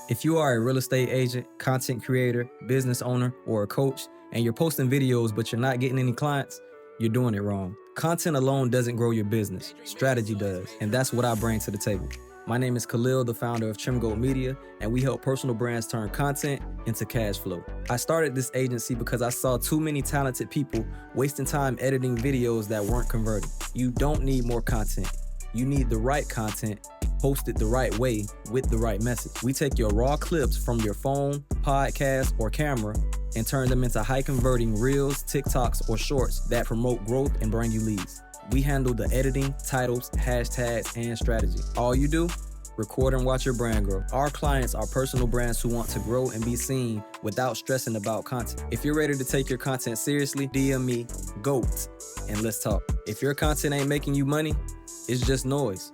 If you are a real estate agent, content creator, business owner, or a coach, and you're posting videos but you're not getting any clients, you're doing it wrong. Content alone doesn't grow your business. Strategy does, and that's what I bring to the table. My name is Khalil, the founder of Trim Goat Media, and we help personal brands turn content into cash flow. I started this agency because I saw too many talented people wasting time editing videos that weren't converting. You don't need more content. You need the right content, posted the right way with the right message. We take your raw clips from your phone, podcast, or camera and turn them into high converting reels, TikToks, or shorts that promote growth and bring you leads. We handle the editing, titles, hashtags, and strategy. All you do, record and watch your brand grow. Our clients are personal brands who want to grow and be seen without stressing about content. If you're ready to take your content seriously, DM me, GOAT, and let's talk. If your content ain't making you money, it's just noise.